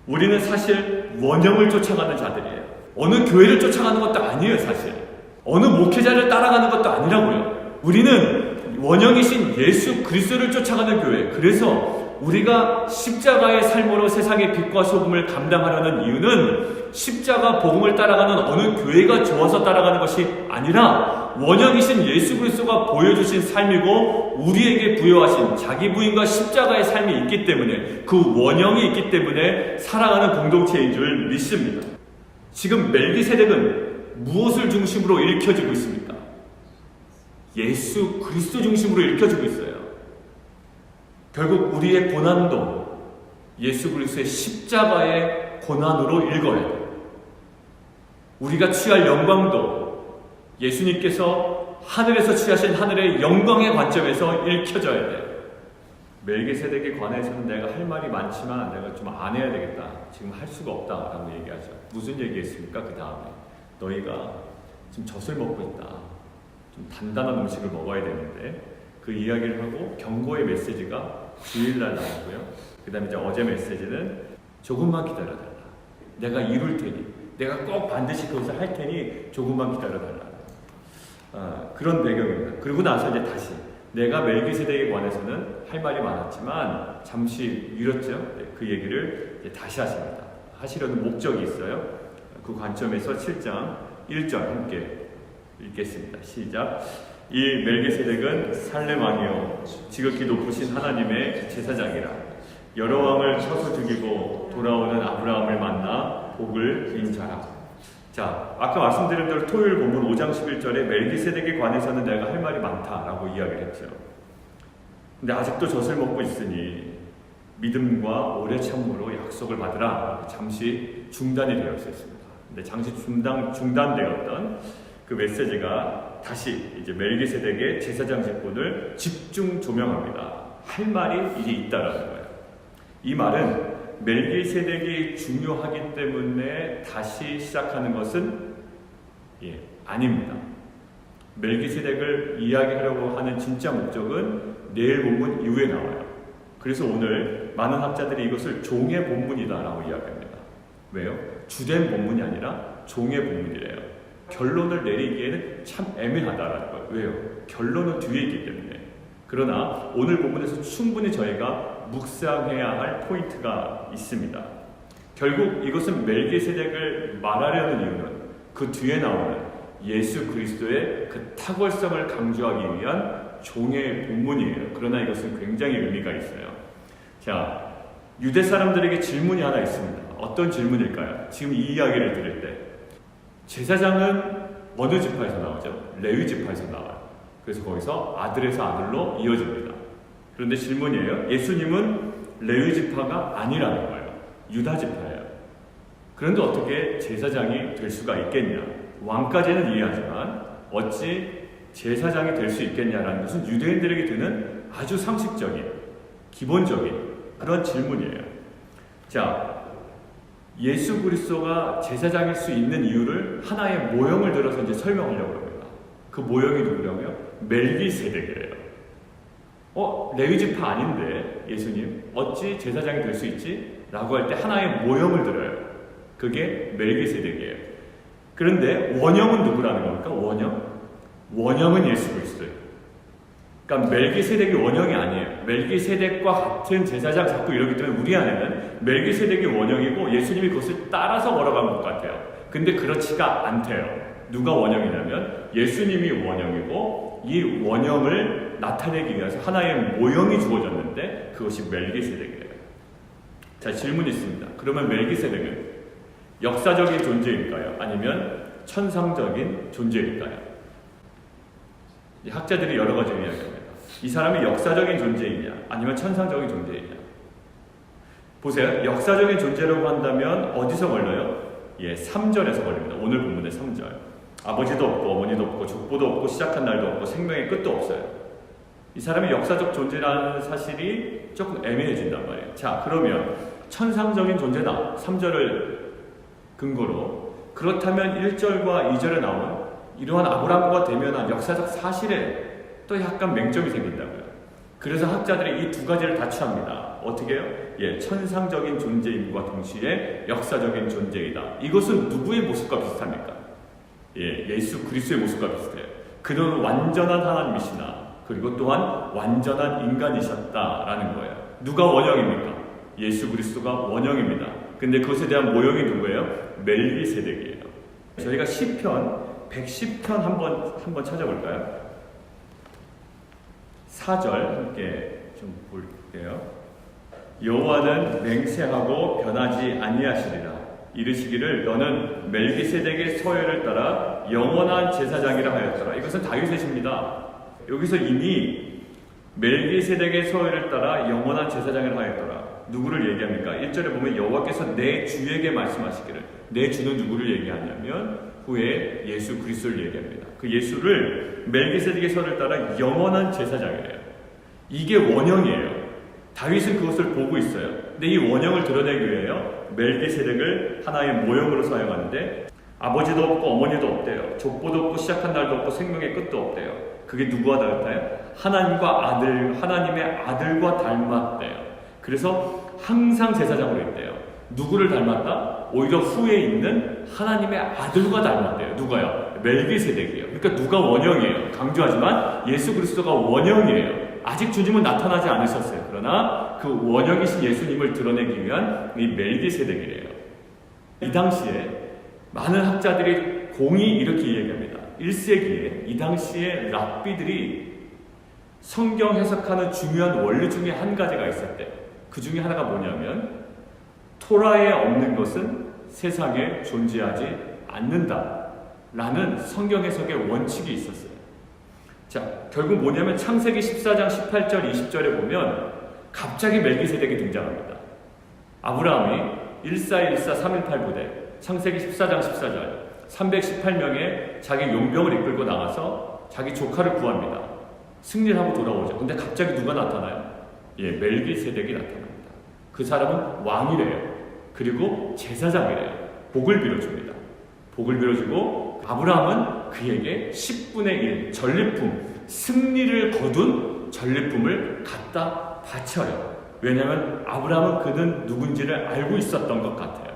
우리는 사실 원형을 쫓아가는 자들이에요. 어느 교회를 쫓아가는 것도 아니에요, 사실. 어느 목회자를 따라가는 것도 아니라고요. 우리는 원형이신 예수 그리스도를 쫓아가는 교회. 그래서 우리가 십자가의 삶으로 세상의 빛과 소금을 감당하려는 이유는 십자가 복음을 따라가는 어느 교회가 좋아서 따라가는 것이 아니라 원형이신 예수 그리스도가 보여주신 삶이고 우리에게 부여하신 자기 부인과 십자가의 삶이 있기 때문에 그 원형이 있기 때문에 살아가는 공동체인 줄 믿습니다. 지금 멜기세덱은 무엇을 중심으로 읽혀지고 있습니까? 예수 그리스도 중심으로 읽혀지고 있어요. 결국 우리의 고난도 예수 그리스도의 십자가의 고난으로 읽어야 돼요. 우리가 취할 영광도 예수님께서 하늘에서 취하신 하늘의 영광의 관점에서 읽혀져야 돼요. 멜기세덱에 관해서는 내가 할 말이 많지만 내가 좀 안 해야 되겠다. 지금 할 수가 없다라고 얘기하죠. 무슨 얘기했습니까? 그 다음에 너희가 지금 젖을 먹고 있다. 좀 단단한 음식을 먹어야 되는데 그 이야기를 하고 경고의 메시지가 주일날 나오고요. 그 다음에 이제 어제 메시지는 조금만 기다려달라. 내가 이룰 테니, 내가 꼭 반드시 그것을 할 테니 조금만 기다려달라. 그런 배경입니다. 그리고 나서 이제 다시 내가 멜기세덱에 관해서는 할 말이 많았지만 잠시 미뤘죠. 그 얘기를 이제 다시 하십니다. 하시려는 목적이 있어요. 그 관점에서 7장 1절 함께 읽겠습니다. 시작. 이 멜기세덱은 살렘 왕이요 지극히 높으신 하나님의 제사장이라. 여러 왕을 쳐서 죽이고 돌아오는 아브라함을 만나 복을 빈 자라. 자, 아까 말씀드린 대로 토요일 본문 5장 11절에 멜기세덱에 관해서는 내가 할 말이 많다라고 이야기를 했죠. 근데 아직도 젖을 먹고 있으니 믿음과 오래 참음으로 약속을 받으라. 잠시 중단이 되어 있었습니다. 근데 잠시 중단되었던 그 메시지가 다시 이제 멜기세덱의 제사장 직분을 집중 조명합니다. 할 말이 이제 있다라는 거예요. 이 말은 멜기세덱이 중요하기 때문에 다시 시작하는 것은 아닙니다. 멜기세덱을 이야기하려고 하는 진짜 목적은 내일 본문 이후에 나와요. 그래서 오늘 많은 학자들이 이것을 종의 본문이다라고 이야기합니다. 왜요? 주된 본문이 아니라 종의 본문이래요. 결론을 내리기에는 참 애매하다라는 거예요. 왜요? 결론은 뒤에 있기 때문에. 그러나 오늘 본문에서 충분히 저희가 묵상해야 할 포인트가 있습니다. 결국 이것은 멜기세덱을 말하려는 이유는 그 뒤에 나오는 예수 그리스도의 그 탁월성을 강조하기 위한 종의 본문이에요. 그러나 이것은 굉장히 의미가 있어요. 자, 유대 사람들에게 질문이 하나 있습니다. 어떤 질문일까요? 지금 이 이야기를 들을 때 제사장은 어느 지파에서 나오죠? 레위 지파에서 나와요. 그래서 거기서 아들에서 아들로 이어집니다. 그런데 질문이에요. 예수님은 레위 지파가 아니라는 거예요. 유다 지파예요. 그런데 어떻게 제사장이 될 수가 있겠냐? 왕까지는 이해하지만 어찌 제사장이 될 수 있겠냐라는 것은 유대인들에게 드는 아주 상식적인, 기본적인 그런 질문이에요. 자, 예수 그리스도가 제사장일 수 있는 이유를 하나의 모형을 들어서 이제 설명하려고 합니다. 그 모형이 누구냐고요? 멜기세덱이래요. 레위 지파 아닌데 예수님 어찌 제사장이 될 수 있지? 라고 할 때 하나의 모형을 들어요. 그게 멜기세덱이에요. 그런데 원형은 누구라는 겁니까? 원형은 예수 그리스도예요. 그러니까 멜기세덱이 원형이 아니에요. 멜기세덱과 같은 제사장 자꾸 이러기 때문에 우리 안에는 멜기세덱이 원형이고 예수님이 그것을 따라서 걸어간 것 같아요. 근데 그렇지가 않대요. 누가 원형이냐면 예수님이 원형이고 이 원형을 나타내기 위해서 하나의 모형이 주어졌는데 그것이 멜기세덱이에요. 자, 질문이 있습니다. 그러면 멜기세덱은 역사적인 존재일까요? 아니면 천상적인 존재일까요? 학자들이 여러 가지 이야기합니다. 이 사람이 역사적인 존재이냐 아니면 천상적인 존재이냐. 보세요. 역사적인 존재라고 한다면 어디서 걸려요? 3절에서 걸립니다. 오늘 본문의 3절. 아버지도 없고 어머니도 없고 족보도 없고 시작한 날도 없고 생명의 끝도 없어요. 이 사람이 역사적 존재라는 사실이 조금 애매해진단 말이에요. 자, 그러면 천상적인 존재다. 3절을 근거로. 그렇다면 1절과 2절에 나온 이러한 아브라함과 대면한 역사적 사실에 또 약간 맹점이 생긴다고요. 그래서 학자들이 이 두 가지를 다 취합니다. 어떻게 해요? 천상적인 존재임과 동시에 역사적인 존재이다. 이것은 누구의 모습과 비슷합니까? 예수 그리스도의 모습과 비슷해요. 그는 완전한 하나님이시나 그리고 또한 완전한 인간이셨다라는 거예요. 누가 원형입니까? 예수 그리스도가 원형입니다. 근데 그것에 대한 모형이 누구예요? 멜기세덱이에요. 저희가 시편 110편 한번 찾아볼까요? 4절 함께 좀 볼게요. 여호와는 맹세하고 변하지 아니하시리라. 이르시기를 너는 멜기세덱의 서열을 따라 영원한 제사장이라 하였더라. 이것은 다윗의 시입니다. 여기서 이미 멜기세덱의 서열을 따라 영원한 제사장이라 하였더라. 누구를 얘기합니까? 1절에 보면 여호와께서 내 주에게 말씀하시기를, 내 주는 누구를 얘기하냐면 후에 예수 그리스도를 얘기합니다. 그 예수를 멜기세덱의 서열을 따라 영원한 제사장이래요. 이게 원형이에요. 다윗은 그것을 보고 있어요. 근데 이 원형을 드러내기 위해요, 멜기세덱을 하나의 모형으로 사용하는데 아버지도 없고 어머니도 없대요. 족보도 없고 시작한 날도 없고 생명의 끝도 없대요. 그게 누구와 닮았대요? 하나님의 아들과 닮았대요. 그래서 항상 제사장으로 있대요. 누구를 닮았다? 오히려 후에 있는 하나님의 아들과 닮았대요. 누가요? 멜기세덱이에요. 그러니까 누가 원형이에요. 강조하지만 예수 그리스도가 원형이에요. 아직 주님은 나타나지 않으셨어요. 그러나 그 원형이신 예수님을 드러내기 위한 이 멜기세덱이래요. 이 당시에 많은 학자들이 공이 이렇게 얘기합니다. 1세기에 이 당시에 랍비들이 성경 해석하는 중요한 원리 중에 한 가지가 있었대요. 그 중에 하나가 뭐냐면 토라에 없는 것은 세상에 존재하지 않는다 라는 성경 해석의 원칙이 있었어요. 자, 결국 뭐냐면 창세기 14장 18절 20절에 보면 갑자기 멜기세덱이 등장합니다. 아브라함이 1414 318부대 창세기 14장 14절 318명의 자기 용병을 이끌고 나가서 자기 조카를 구합니다. 승리를 하고 돌아오죠. 근데 갑자기 누가 나타나요? 멜기세덱이 나타납니다. 그 사람은 왕이래요. 그리고 제사장이래요. 복을 빌어줍니다. 복을 빌어주고 아브라함은 그에게 10분의 1 전리품, 승리를 거둔 전리품을 갖다 바쳐요. 왜냐하면 아브라함은 그는 누군지를 알고 있었던 것 같아요.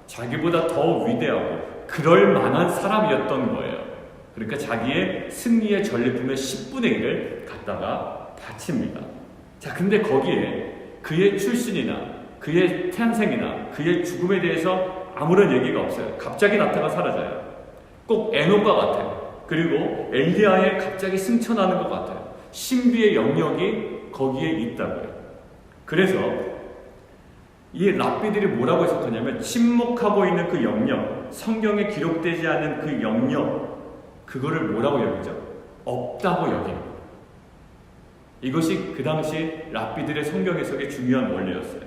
자기보다 더 위대하고 그럴 만한 사람이었던 거예요. 그러니까 자기의 승리의 전리품의 10분의 1을 갖다가 바칩니다. 자, 근데 거기에 그의 출신이나 그의 탄생이나 그의 죽음에 대해서 아무런 얘기가 없어요. 갑자기 나타나 사라져요. 꼭 에녹과 같아요. 그리고 엘리야의 갑자기 승천하는 것 같아요. 신비의 영역이 거기에 있다고요. 그래서 이 랍비들이 뭐라고 해석하냐면 침묵하고 있는 그 영역, 성경에 기록되지 않은 그 영역, 그거를 뭐라고 여기죠? 없다고 여깁니다. 이것이 그 당시 랍비들의 성경 해석의 중요한 원리였어요.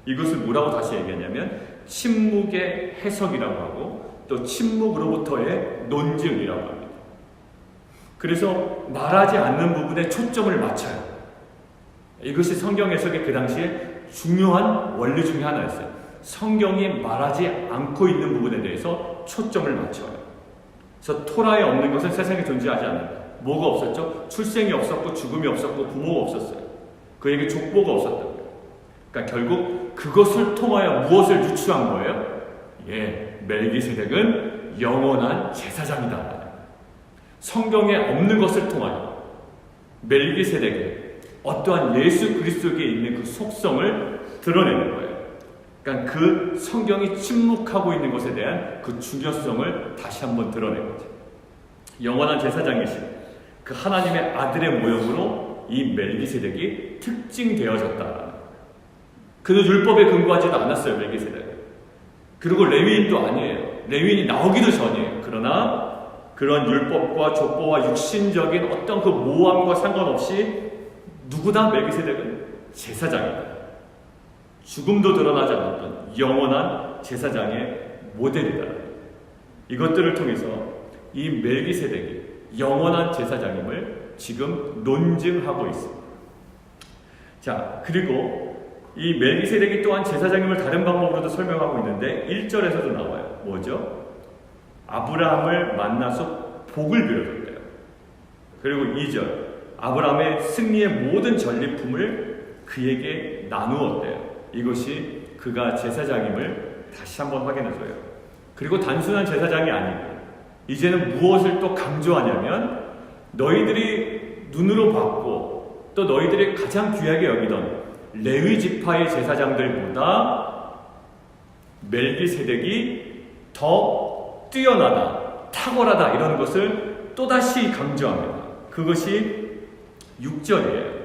이것을 뭐라고 다시 얘기하냐면 침묵의 해석이라고 하고 또 침묵으로부터의 논증이라고 합니다. 그래서 말하지 않는 부분에 초점을 맞춰요. 이것이 성경 해석의 그 당시에 중요한 원리 중에 하나였어요. 성경이 말하지 않고 있는 부분에 대해서 초점을 맞춰요. 그래서 토라에 없는 것은 세상에 존재하지 않는다. 뭐가 없었죠? 출생이 없었고 죽음이 없었고 부모가 없었어요. 그에게 족보가 없었다고요. 그러니까 결국 그것을 통하여 무엇을 유추한 거예요? 멜기세덱은 영원한 제사장이다. 성경에 없는 것을 통하여 멜기세덱의 어떠한 예수 그리스도에게 있는 그 속성을 드러내는 거예요. 그러니까 그 성경이 침묵하고 있는 것에 대한 그 중요성을 다시 한번 드러낸 거죠. 영원한 제사장이신 그 하나님의 아들의 모형으로 이 멜기세덱이 특징되어졌다. 그는 율법에 근거하지도 않았어요, 멜기세덱은. 그리고 레위인도 아니에요. 레위인이 나오기도 전이에요. 그러나 그런 율법과 족보와 육신적인 어떤 그 모함과 상관없이 누구나 멜기세덱은 제사장이다. 죽음도 드러나지 않았던 영원한 제사장의 모델이다. 이것들을 통해서 이 멜기세덱이 영원한 제사장임을 지금 논증하고 있습니다. 자, 그리고 이 멜기세덱이 또한 제사장임을 다른 방법으로도 설명하고 있는데 1절에서도 나와요. 뭐죠? 아브라함을 만나서 복을 빌어줬대요. 그리고 2절 아브라함의 승리의 모든 전리품을 그에게 나누었대요. 이것이 그가 제사장임을 다시 한번 확인해줘요. 그리고 단순한 제사장이 아니고 이제는 무엇을 또 강조하냐면 너희들이 눈으로 봤고 또 너희들이 가장 귀하게 여기던 레위 지파의 제사장들보다 멜기세덱이 더 뛰어나다, 탁월하다 이런 것을 또다시 강조합니다. 그것이 6절이에요.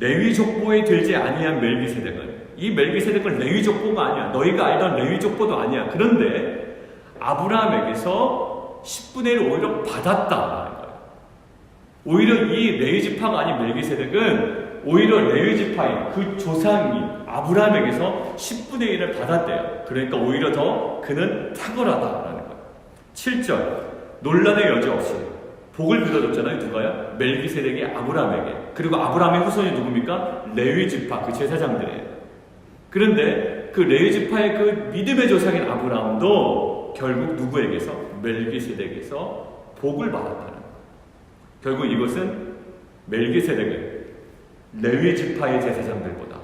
레위 족보에 들지 아니한 멜기세덱은, 이 멜기세덱은 레위 족보가 아니야. 너희가 알던 레위 족보도 아니야. 그런데 아브라함에게서 10분의 1을 오히려 받았다라는 거예요. 오히려 이 레위 지파가 아닌 멜기세덱은 오히려 레위 지파인 그 조상인 아브라함에게서 10분의 1을 받았대요. 그러니까 오히려 더 그는 탁월하다라는 거예요. 7절 논란의 여지 없이 복을 믿어줬잖아요. 누가요? 멜기세덱이 아브라함에게. 그리고 아브라함의 후손이 누굽니까? 레위 지파, 그 제사장들이에요. 그런데 그 레위 지파의 그 믿음의 조상인 아브라함도 결국 누구에게서? 멜기세덱에서 복을 받았다는 거예요. 결국 이것은 멜기세덱은 레위 지파의 제사장들보다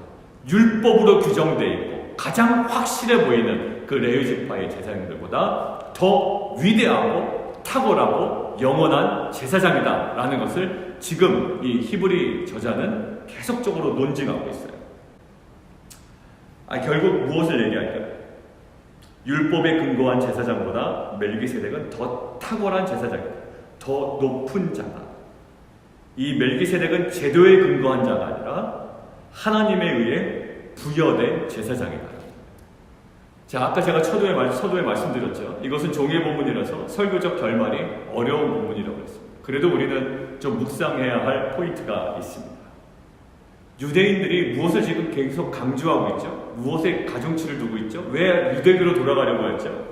율법으로 규정되어 있고 가장 확실해 보이는 그 레위 지파의 제사장들보다 더 위대하고 탁월하고 영원한 제사장이다 라는 것을 지금 이 히브리 저자는 계속적으로 논증하고 있어요. 결국 무엇을 얘기할까요? 율법에 근거한 제사장보다 멜기세덱은 더 탁월한 제사장이다. 더 높은 자다. 이 멜기세덱은 제도에 근거한 자가 아니라 하나님에 의해 부여된 제사장이다. 자, 아까 제가 서두에 말씀드렸죠. 이것은 종이의 본문이라서 설교적 결말이 어려운 본문이라고 했습니다. 그래도 우리는 좀 묵상해야 할 포인트가 있습니다. 유대인들이 무엇을 지금 계속 강조하고 있죠? 무엇에 가중치를 두고 있죠? 왜 유대교로 돌아가려고 했죠?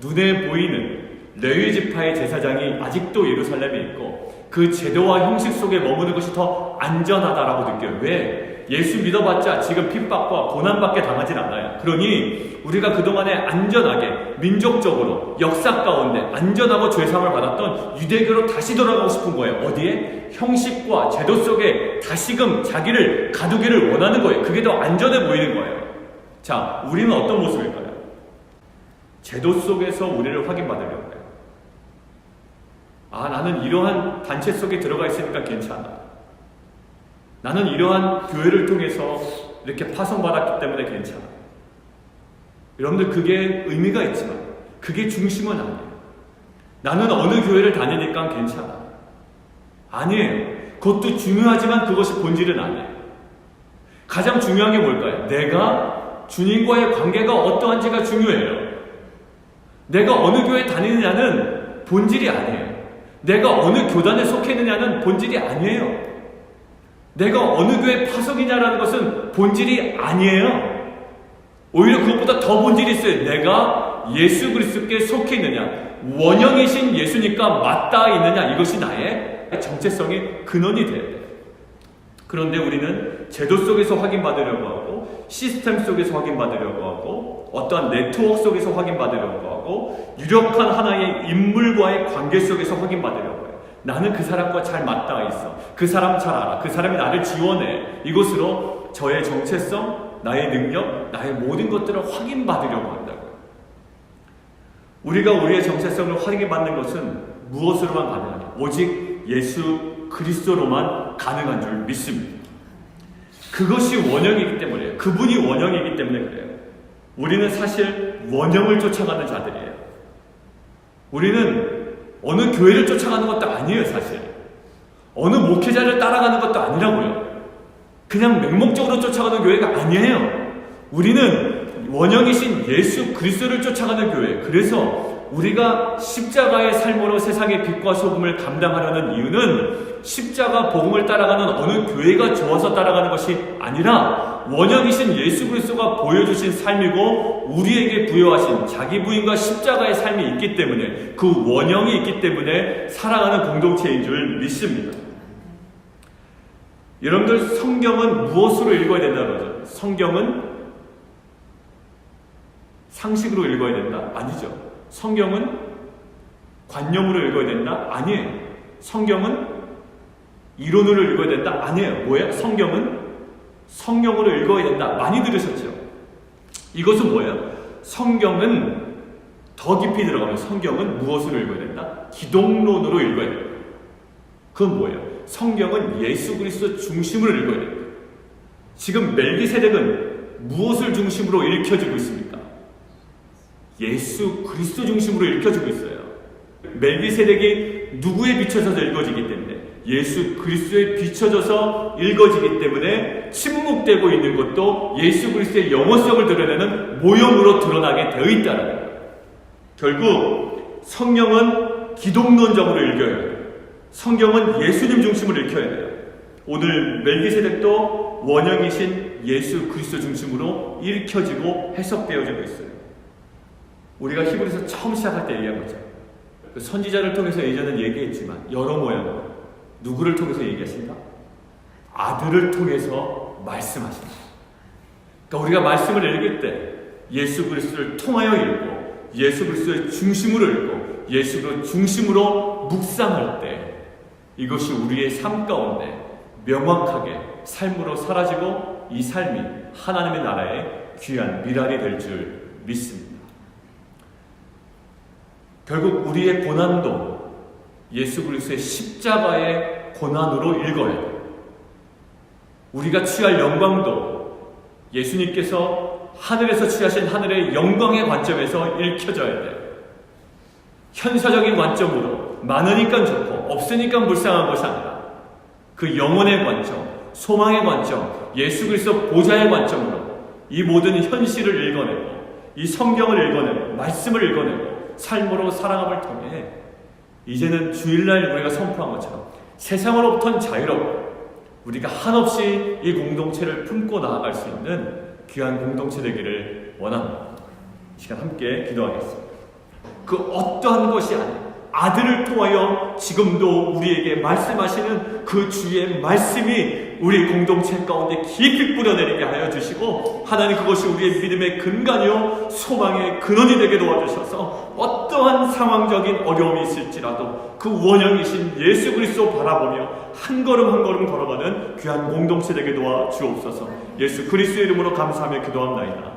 눈에 보이는 레위 지파의 제사장이 아직도 예루살렘에 있고 그 제도와 형식 속에 머무는 것이 더 안전하다라고 느껴요. 왜? 예수 믿어봤자 지금 핍박과 고난밖에 당하진 않아요. 그러니 우리가 그동안에 안전하게 민족적으로 역사 가운데 안전하고 죄사함을 받았던 유대교로 다시 돌아가고 싶은 거예요. 어디에? 형식과 제도 속에 다시금 자기를 가두기를 원하는 거예요. 그게 더 안전해 보이는 거예요. 자, 우리는 어떤 모습일까요? 제도 속에서 우리를 확인받으려고 해요. 나는 이러한 단체 속에 들어가 있으니까 괜찮아. 나는 이러한 교회를 통해서 이렇게 파송받았기 때문에 괜찮아. 여러분들 그게 의미가 있지만 그게 중심은 아니에요. 나는 어느 교회를 다니니까 괜찮아. 아니에요. 그것도 중요하지만 그것이 본질은 아니에요. 가장 중요한 게 뭘까요? 내가 주님과의 관계가 어떠한지가 중요해요. 내가 어느 교회에 다니느냐는 본질이 아니에요. 내가 어느 교단에 속해 있느냐는 본질이 아니에요. 내가 어느 교회 파송이냐라는 것은 본질이 아니에요. 오히려 그것보다 더 본질이 있어요. 내가 예수 그리스도께 속해 있느냐, 원형이신 예수니까 맞닿아 있느냐, 이것이 나의 정체성의 근원이 돼야 돼요. 그런데 우리는 제도 속에서 확인받으려고 하고 시스템 속에서 확인받으려고 하고 어떠한 네트워크 속에서 확인받으려고 하고 유력한 하나의 인물과의 관계 속에서 확인받으려고 해요. 나는 그 사람과 잘 맞닿아 있어. 그 사람 잘 알아. 그 사람이 나를 지원해. 이것으로 저의 정체성, 나의 능력, 나의 모든 것들을 확인받으려고 한다고요. 우리가 우리의 정체성을 확인받는 것은 무엇으로만 가능하냐? 오직 예수 그리스도로만 가능한 줄 믿습니다. 그것이 원형이기 때문이에요. 그분이 원형이기 때문에 그래요. 우리는 사실 원형을 쫓아가는 자들이에요. 우리는 어느 교회를 쫓아가는 것도 아니에요, 사실. 어느 목회자를 따라가는 것도 아니라고요. 그냥 맹목적으로 쫓아가는 교회가 아니에요. 우리는 원형이신 예수 그리스도를 쫓아가는 교회. 그래서 우리가 십자가의 삶으로 세상의 빛과 소금을 감당하려는 이유는 십자가 복음을 따라가는 어느 교회가 좋아서 따라가는 것이 아니라 원형이신 예수 그리스도가 보여주신 삶이고 우리에게 부여하신 자기 부인과 십자가의 삶이 있기 때문에 그 원형이 있기 때문에 살아가는 공동체인 줄 믿습니다. 여러분들 성경은 무엇으로 읽어야 된다는 거죠? 성경은 상식으로 읽어야 된다? 아니죠. 성경은 관념으로 읽어야 된다? 아니에요. 성경은 이론으로 읽어야 된다? 아니에요. 뭐예요? 성경으로 읽어야 된다. 많이 들으셨죠? 이것은 뭐예요? 성경은 더 깊이 들어가면 성경은 무엇으로 읽어야 된다? 기독론으로 읽어야 된다. 그건 뭐예요? 성경은 예수 그리스도 중심으로 읽어야 된다. 지금 멜기세덱은 무엇을 중심으로 읽혀지고 있습니까? 예수 그리스도 중심으로 읽혀지고 있어요. 멜기세덱이 누구에 비춰져서 읽어지기 때문에 예수 그리스도에 비춰져서 읽어지기 때문에 침묵되고 있는 것도 예수 그리스도의 영어성을 드러내는 모형으로 드러나게 되어 있다는 거예요. 결국 성경은 기독론적으로 읽어야 돼요. 성경은 예수님 중심으로 읽혀야 돼요. 오늘 멜기세덱도 원형이신 예수 그리스도 중심으로 읽혀지고 해석되어지고 있어요. 우리가 히브리서 처음 시작할 때 얘기한 거죠. 그 선지자를 통해서 예전엔 얘기했지만 여러 모양으로 누구를 통해서 얘기하신다? 아들을 통해서 말씀하신다. 그러니까 우리가 말씀을 읽을 때 예수 그리스도를 통하여 읽고 예수 그리스도의 중심으로 읽고 예수 그리스도 중심으로 묵상할 때 이것이 우리의 삶 가운데 명확하게 삶으로 사라지고 이 삶이 하나님의 나라의 귀한 미랄이 될 줄 믿습니다. 결국 우리의 고난도 예수 그리스도의 십자가의 고난으로 읽어야 돼요. 우리가 취할 영광도 예수님께서 하늘에서 취하신 하늘의 영광의 관점에서 읽혀져야 돼요. 현사적인 관점으로 많으니까 좋고 없으니까 불쌍한 것이 아니라 그 영혼의 관점, 소망의 관점, 예수 그리스도 보좌의 관점으로 이 모든 현실을 읽어내고 이 성경을 읽어내고 말씀을 읽어내고 삶으로 살아감을 통해 이제는 주일날 우리가 선포한 것처럼 세상으로부터는 자유롭고 우리가 한없이 이 공동체를 품고 나아갈 수 있는 귀한 공동체 되기를 원합니다. 이 시간 함께 기도하겠습니다. 그 어떠한 것이 아닌 아들을 통하여 지금도 우리에게 말씀하시는 그 주의 말씀이 우리 공동체 가운데 깊이 뿌려내리게 하여 주시고 하나님 그것이 우리의 믿음의 근간이요 소망의 근원이 되게 도와주셔서 어떠한 상황적인 어려움이 있을지라도 그 원형이신 예수 그리스도 바라보며 한 걸음 한 걸음 걸어가는 귀한 공동체 되게 도와주옵소서. 예수 그리스도의 이름으로 감사하며 기도합나이다.